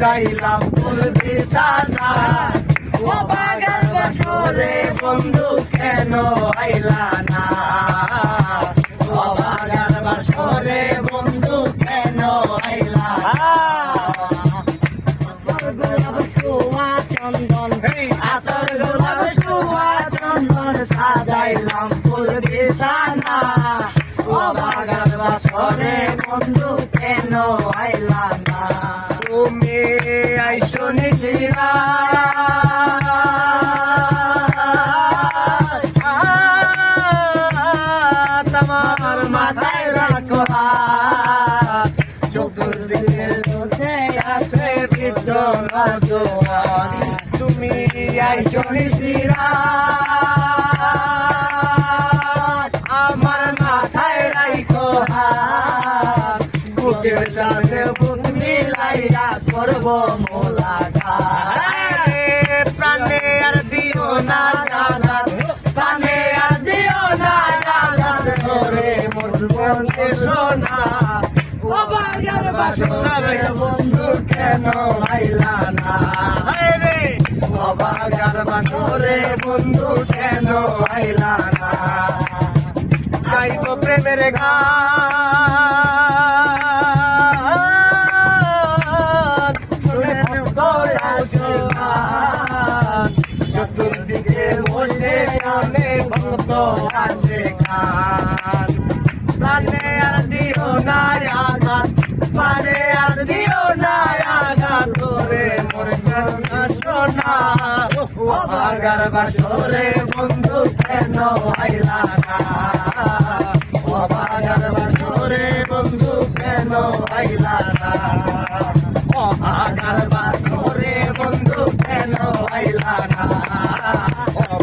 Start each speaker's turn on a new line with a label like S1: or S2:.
S1: সাজাইলাম ফুল বিছানা ও বাগান বাসরে বন্ধু কেন আইলা না ও বাগান বাসরে বন্ধু কেন আইলা আতর গোলাপ সুয়া চন্দন সাজাইলাম ফুল বিছানা ও বাগান বাসরে বন্ধু কেন আইলা না তুমি আইসো নিশিরা তোমার মাথায় রাখো চতুর্দিকে আছে বিদ্যমান তুমি আইসো নিশিরা আমার মাথায় রাখো বুকের সাথে বুক মিলাইয়া করবো মোলাকাত প্রাণে আর দিও না জানাত প্রাণে আর দিও না জানাত ধরে মরবো সোনা ও বাগান বাসরে বন্ধু কেন আইলা না রে ও বাগান বাসরে বন্ধু কেন আইলা না গাইব প্রেমের গান শুনে চতুর্দিকে বসে কানে ভক্ত আছে খান প্রাণে আর দিও না আঘাত প্রাণে আর দিও না আঘাত তোরে মোর সোনা ও বাগান বাসরে বন্ধু কেন আইলা না ও বাগান বাসরে বন্ধু কেন আইলা না